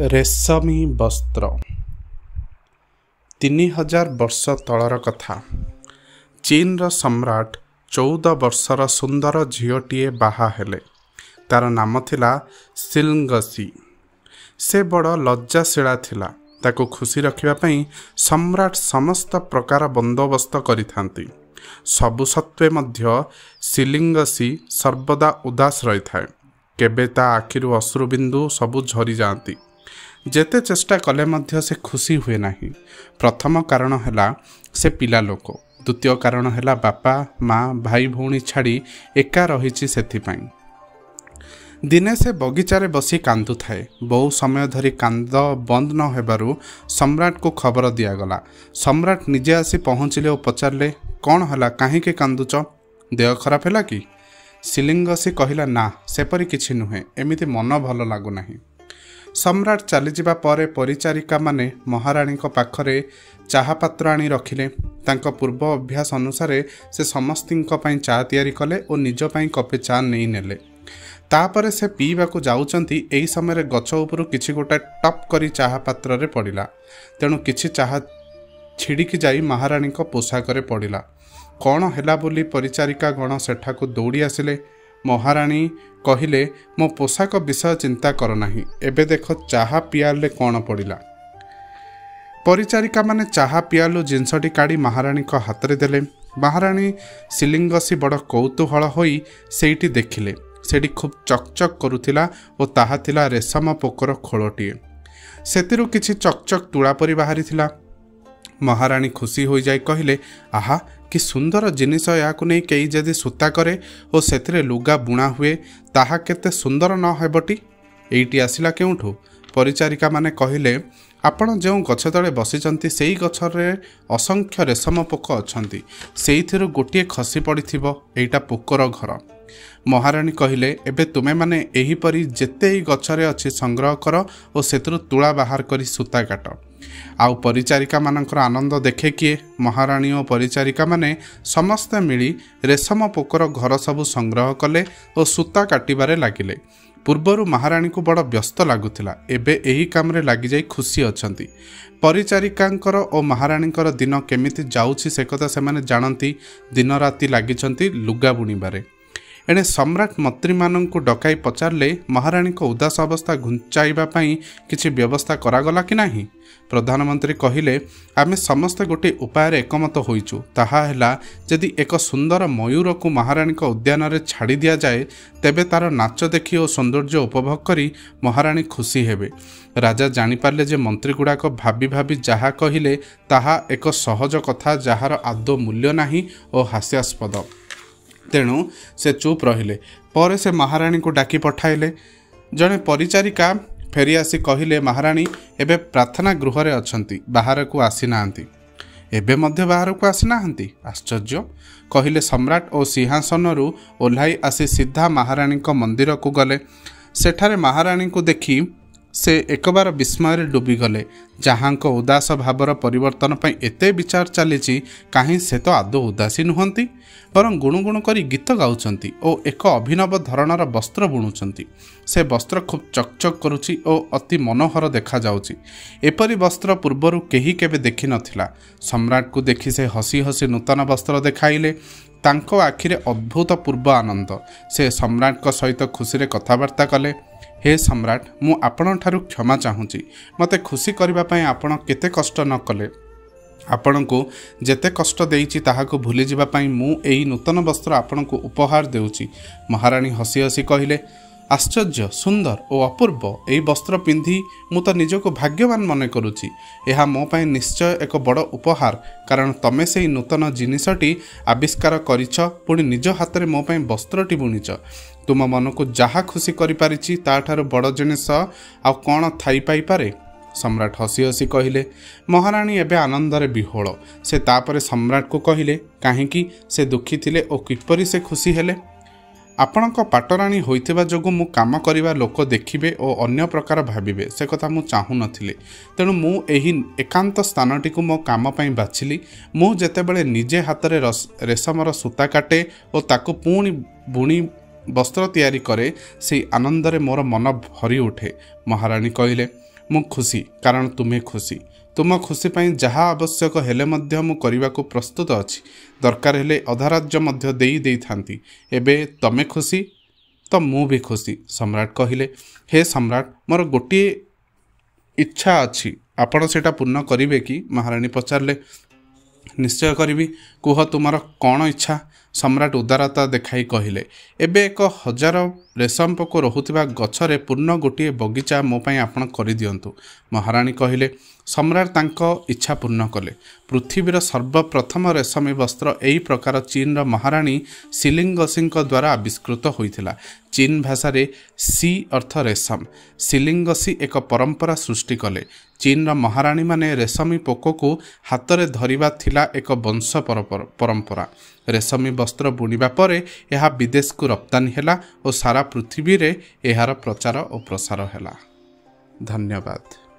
ରେଶମୀ ବସ୍ତ୍ର। 3000 ବର୍ଷ ତଳର କଥା। ଚୀନର ସମ୍ରାଟ 14 ବର୍ଷର ସୁନ୍ଦର ଝିଅଟିଏ ବାହା ହେଲେ। ତାର ନାମ ଥିଲା ସିଲଙ୍ଗସି। ସେ ବଡ଼ ଲଜ୍ଜାଶୀଳା ଥିଲା। ତାକୁ ଖୁସି ରଖିବା ପାଇଁ ସମ୍ରାଟ ସମସ୍ତ ପ୍ରକାର ବନ୍ଦୋବସ୍ତ କରିଥାନ୍ତି। ସବୁ ସତ୍ତ୍ୱେ ମଧ୍ୟ ସିଲଙ୍ଗସି ସର୍ବଦା ଉଦାସ ରହିଥାଏ। କେବେ ତା ଆଖିରୁ ଅଶ୍ରୁବିନ୍ଦୁ ସବୁ ଝରିଯାଆନ୍ତି। ଯେତେ ଚେଷ୍ଟା କଲେ ମଧ୍ୟ ସେ ଖୁସି ହୁଏ ନାହିଁ। ପ୍ରଥମ କାରଣ ହେଲା ସେ ପିଲା ଲୋକ। ଦ୍ୱିତୀୟ କାରଣ ହେଲା ବାପା ମା ଭାଇ ଭଉଣୀ ଛାଡ଼ି ଏକା ରହିଛି ସେଥିପାଇଁ। ଦିନେ ସେ ବଗିଚାରେ ବସି କାନ୍ଦୁଥାଏ। ବହୁ ସମୟ ଧରି କାନ୍ଦ ବନ୍ଦ ନ ହେବାରୁ ସମ୍ରାଟକୁ ଖବର ଦିଆଗଲା। ସମ୍ରାଟ ନିଜେ ଆସି ପହଞ୍ଚିଲେ ଓ ପଚାରିଲେ, କ'ଣ ହେଲା, କାହିଁକି କାନ୍ଦୁଛ? ଦେହ ଖରାପ ହେଲା କି? ସିଲଙ୍ଗସି କହିଲା, ନା ସେପରି କିଛି ନୁହେଁ, ଏମିତି ମନ ଭଲ ଲାଗୁନାହିଁ। ସମ୍ରାଟ ଚାଲିଯିବା ପରେ ପରିଚାରିକାମାନେ ମହାରାଣୀଙ୍କ ପାଖରେ ଚାହା ପାତ୍ର ଆଣି ରଖିଲେ। ତାଙ୍କ ପୂର୍ବ ଅଭ୍ୟାସ ଅନୁସାରେ ସେ ସମସ୍ତଙ୍କ ପାଇଁ ଚା ତିଆରି କଲେ ଓ ନିଜ ପାଇଁ କପେ ଚା ନେଇ ନେଲେ। ତାପରେ ସେ ପିଇବାକୁ ଯାଉଛନ୍ତି, ଏହି ସମୟରେ ଗଛ ଉପରୁ କିଛି ଗୋଟାଏ ଟପ୍ କରି ଚାହା ପାତ୍ରରେ ପଡ଼ିଲା। ତେଣୁ କିଛି ଚାହା ଛିଡ଼ିକି ଯାଇ ମହାରାଣୀଙ୍କ ପୋଷାକରେ ପଡ଼ିଲା। କ'ଣ ହେଲା ବୋଲି ପରିଚାରିକାଗଣ ସେଠାକୁ ଦୌଡ଼ି ଆସିଲେ। ମହାରାଣୀ କହିଲେ, ମୋ ପୋଷାକ ବିଷୟ ଚିନ୍ତା କର ନାହିଁ, ଏବେ ଦେଖ ଚାହା ପିଆଲରେ କ'ଣ ପଡ଼ିଲା। ପରିଚାରିକାମାନେ ଚାହା ପିଆଲୁ ଜିନିଷଟି କାଢ଼ି ମହାରାଣୀଙ୍କ ହାତରେ ଦେଲେ। ମହାରାଣୀ ସିଲଙ୍ଗସି ବଡ଼ କୌତୂହଳ ହୋଇ ସେଇଠି ଦେଖିଲେ। ସେଠି ଖୁବ୍ ଚକଚକ୍ କରୁଥିଲା ଓ ତାହା ଥିଲା ରେଶମ ପୋକର ଖୋଳଟିଏ। ସେଥିରୁ କିଛି ଚକଚକ୍ ତୁଳା ପରି ବାହାରିଥିଲା। ମହାରାଣୀ ଖୁସି ହୋଇଯାଇ କହିଲେ, ଆହା କି ସୁନ୍ଦର ଜିନିଷ, ଏହାକୁ ନେଇ କେହି ଯଦି ସୂତା କରେ ଓ ସେଥିରେ ଲୁଗା ବୁଣା ହୁଏ ତାହା କେତେ ସୁନ୍ଦର ନ ହେବଟି? ଏଇଟି ଆସିଲା କେଉଁଠୁ? ପରିଚାରିକାମାନେ କହିଲେ, ଆପଣ ଯେଉଁ ଗଛ ତଳେ ବସିଛନ୍ତି ସେଇ ଗଛରେ ଅସଂଖ୍ୟ ରେଶମ ପୋକ ଅଛନ୍ତି। ସେଇଥିରୁ ଗୋଟିଏ ଖସି ପଡ଼ିଥିବ, ଏଇଟା ପୋକର ଘର। ମହାରାଣୀ କହିଲେ, ଏବେ ତୁମେମାନେ ଏହିପରି ଯେତେ ଏଇ ଗଛରେ ଅଛି ସଂଗ୍ରହ କର ଓ ସେଥିରୁ ତୁଳା ବାହାର କରି ସୂତା କାଟ। ଆଉ ପରିଚାରିକାମାନଙ୍କର ଆନନ୍ଦ ଦେଖେ କିଏ? ମହାରାଣୀ ଓ ପରିଚାରିକାମାନେ ସମସ୍ତେ ମିଳି ରେଶମ ପୋକର ଘର ସବୁ ସଂଗ୍ରହ କଲେ ଓ ସୂତା କାଟିବାରେ ଲାଗିଲେ। ପୂର୍ବରୁ ମହାରାଣୀକୁ ବଡ଼ ବ୍ୟସ୍ତ ଲାଗୁଥିଲା, ଏବେ ଏହି କାମରେ ଲାଗିଯାଇ ଖୁସି ଅଛନ୍ତି। ପରିଚାରିକାଙ୍କର ଓ ମହାରାଣୀଙ୍କର ଦିନ କେମିତି ଯାଉଛି ସେକଥା ସେମାନେ ଜାଣନ୍ତି। ଦିନ ରାତି ଲାଗିଛନ୍ତି ଲୁଗା ବୁଣିବାରେ। ଏଣେ ସମ୍ରାଟ ମନ୍ତ୍ରୀମାନଙ୍କୁ ଡକାଇ ପଚାରିଲେ, ମହାରାଣୀଙ୍କ ଉଦାସ ଅବସ୍ଥା ଘୁଞ୍ଚାଇବା ପାଇଁ କିଛି ବ୍ୟବସ୍ଥା କରାଗଲା କି ନାହିଁ? ପ୍ରଧାନମନ୍ତ୍ରୀ କହିଲେ, ଆମେ ସମସ୍ତେ ଗୋଟିଏ ଉପାୟରେ ଏକମତ ହୋଇଛୁ। ତାହା ହେଲା, ଯଦି ଏକ ସୁନ୍ଦର ମୟୂରକୁ ମହାରାଣୀଙ୍କ ଉଦ୍ୟାନରେ ଛାଡ଼ି ଦିଆଯାଏ ତେବେ ତାର ନାଚ ଦେଖି ଓ ସୌନ୍ଦର୍ଯ୍ୟ ଉପଭୋଗ କରି ମହାରାଣୀ ଖୁସି ହେବେ। ରାଜା ଜାଣିପାରିଲେ ଯେ ମନ୍ତ୍ରୀଗୁଡ଼ାକ ଭାବି ଭାବି ଯାହା କହିଲେ ତାହା ଏକ ସହଜ କଥା, ଯାହାର ଆଦୌ ମୂଲ୍ୟ ନାହିଁ ଓ ହାସ୍ୟାସ୍ପଦ। ତେଣୁ ସେ ଚୁପ୍ ରହିଲେ। ପରେ ସେ ମହାରାଣୀଙ୍କୁ ଡାକି ପଠାଇଲେ। ଜଣେ ପରିଚାରିକା ଫେରିଆସି କହିଲେ, ମହାରାଣୀ ଏବେ ପ୍ରାର୍ଥନା ଗୃହରେ ଅଛନ୍ତି, ବାହାରକୁ ଆସିନାହାନ୍ତି। ଏବେ ମଧ୍ୟ ବାହାରକୁ ଆସିନାହାନ୍ତି? ଆଶ୍ଚର୍ଯ୍ୟ, କହିଲେ ସମ୍ରାଟ ଓ ସିଂହାସନରୁ ଓହ୍ଲାଇ ଆସି ସିଧା ମହାରାଣୀଙ୍କ ମନ୍ଦିରକୁ ଗଲେ। ସେଠାରେ ମହାରାଣୀଙ୍କୁ ଦେଖି ସେ ଏକବାର ବିସ୍ମୟରେ ଡୁବିଗଲେ। ଯାହାଙ୍କ ଉଦାସ ଭାବର ପରିବର୍ତ୍ତନ ପାଇଁ ଏତେ ବିଚାର ଚାଲିଛି, କାହିଁ ସେ ତ ଆଦୌ ଉଦାସୀ ନୁହନ୍ତି, ବରଂ ଗୁଣୁଗୁଣୁ କରି ଗୀତ ଗାଉଛନ୍ତି ଓ ଏକ ଅଭିନବ ଧରଣର ବସ୍ତ୍ର ବୁଣୁଛନ୍ତି। ସେ ବସ୍ତ୍ର ଖୁବ୍ ଚକଚକ୍ କରୁଛି ଓ ଅତି ମନୋହର ଦେଖାଯାଉଛି। ଏପରି ବସ୍ତ୍ର ପୂର୍ବରୁ କେହି କେବେ ଦେଖିନଥିଲା। ସମ୍ରାଟକୁ ଦେଖି ସେ ହସି ହସି ନୂତନ ବସ୍ତ୍ର ଦେଖାଇଲେ। ତାଙ୍କ ଆଖିରେ ଅଦ୍ଭୁତପୂର୍ବ ଆନନ୍ଦ। ସେ ସମ୍ରାଟଙ୍କ ସହିତ ଖୁସିରେ କଥାବାର୍ତ୍ତା କଲେ। ହେ ସମ୍ରାଟ, ମୁଁ ଆପଣଙ୍କଠାରୁ କ୍ଷମା ଚାହୁଁଛି। ମୋତେ ଖୁସି କରିବା ପାଇଁ ଆପଣ କେତେ କଷ୍ଟ ନ କଲେ। ଆପଣଙ୍କୁ ଯେତେ କଷ୍ଟ ଦେଇଛି ତାହାକୁ ଭୁଲିଯିବା ପାଇଁ ମୁଁ ଏହି ନୂତନ ବସ୍ତ୍ର ଆପଣଙ୍କୁ ଉପହାର ଦେଉଛି। ମହାରାଣୀ ହସି ହସି କହିଲେ, ଆଶ୍ଚର୍ଯ୍ୟ, ସୁନ୍ଦର ଓ ଅପୂର୍ବ। ଏହି ବସ୍ତ୍ର ପିନ୍ଧି ମୁଁ ତ ନିଜକୁ ଭାଗ୍ୟବାନ ମନେ କରୁଛି। ଏହା ମୋ ପାଇଁ ନିଶ୍ଚୟ ଏକ ବଡ଼ ଉପହାର, କାରଣ ତମେ ସେହି ନୂତନ ଜିନିଷଟି ଆବିଷ୍କାର କରିଛ, ପୁଣି ନିଜ ହାତରେ ମୋ ପାଇଁ ବସ୍ତ୍ରଟି ବୁଣିଛ। ତୁମ ମନକୁ ଯାହା ଖୁସି କରିପାରିଛି ତାଠାରୁ ବଡ଼ ଜିନିଷ ଆଉ କ'ଣ ଥାଇପାଇପାରେ? ସମ୍ରାଟ ହସି ହସି କହିଲେ। ମହାରାଣୀ ଏବେ ଆନନ୍ଦରେ ବିହୋଳ। ସେ ତାପରେ ସମ୍ରାଟକୁ କହିଲେ, କାହିଁକି ସେ ଦୁଃଖୀ ଥିଲେ ଓ କିପରି ସେ ଖୁସି ହେଲେ? ଆପଣଙ୍କ ପାଟରାଣୀ ହୋଇଥିବା ଯୋଗୁଁ ମୁଁ କାମ କରିବା ଲୋକ ଦେଖିବେ ଓ ଅନ୍ୟ ପ୍ରକାର ଭାବିବେ, ସେ କଥା ମୁଁ ଚାହୁଁନଥିଲି। ତେଣୁ ମୁଁ ଏହି ଏକାନ୍ତ ସ୍ଥାନଟିକୁ ମୋ କାମ ପାଇଁ ବାଛିଲି। ମୁଁ ଯେତେବେଳେ ନିଜେ ହାତରେ ରେଶମର ସୂତା କାଟେ ଓ ତାକୁ ପୁଣି ବୁଣି ବସ୍ତ୍ର ତିଆରି କରେ, ସେହି ଆନନ୍ଦରେ ମୋର ମନ ଭରି ଉଠେ। ମହାରାଣୀ କହିଲେ, ମୁଁ ଖୁସି କାରଣ ତୁମେ ଖୁସି। ତୁମ ଖୁସି ପାଇଁ ଯାହା ଆବଶ୍ୟକ ହେଲେ ମଧ୍ୟ ମୁଁ କରିବାକୁ ପ୍ରସ୍ତୁତ ଅଛି। ଦରକାର ହେଲେ ଅଧା ରାଜ୍ୟ ମଧ୍ୟ ଦେଇଥାନ୍ତି। ଏବେ ତମେ ଖୁସି ତ ମୁଁ ବି ଖୁସି। ସମ୍ରାଟ କହିଲେ, ହେ ସମ୍ରାଟ, ମୋର ଗୋଟିଏ ଇଚ୍ଛା ଅଛି, ଆପଣ ସେଇଟା ପୂର୍ଣ୍ଣ କରିବେ କି? ମହାରାଣୀ ପଚାରିଲେ। ନିଶ୍ଚୟ କରିବି, କୁହ ତୁମର କ'ଣ ଇଚ୍ଛା? ସମ୍ରାଟ ଉଦାରତା ଦେଖାଇ କହିଲେ, ଏବେ 1000 ରେଶମ ପୋକ ରହୁଥିବା ଗଛରେ ପୂର୍ଣ୍ଣ ଗୋଟିଏ ବଗିଚା ମୋ ପାଇଁ ଆପଣ କରିଦିଅନ୍ତୁ। ମହାରାଣୀ କହିଲେ। ସମ୍ରାଟ ତାଙ୍କ ଇଚ୍ଛା ପୂର୍ଣ୍ଣ କଲେ। ପୃଥିବୀର ସର୍ବପ୍ରଥମ ରେଶମୀ ବସ୍ତ୍ର ଏହି ପ୍ରକାର ଚୀନର ମହାରାଣୀ ଶିଲିଙ୍ଗସୀଙ୍କ ଦ୍ୱାରା ଆବିଷ୍କୃତ ହୋଇଥିଲା। ଚୀନ ଭାଷାରେ ସି ଅର୍ଥ ରେଶମ। ଶିଲିଙ୍ଗସୀ ଏକ ପରମ୍ପରା ସୃଷ୍ଟି କଲେ। ଚୀନର ମହାରାଣୀମାନେ ରେଶମୀ ପୋକକୁ ହାତରେ ଧରିବା ଥିଲା ଏକ ବଂଶ ପରମ୍ପରା। ରେଶମୀ ବସ୍ତ୍ର ବୁଣିବା ପରେ ଏହା ବିଦେଶକୁ ରପ୍ତାନି ହେଲା ଓ ସାରା ପୃଥିବୀରେ ଏହାର ପ୍ରଚାର ଓ ପ୍ରସାର ହେଲା। ଧନ୍ୟବାଦ।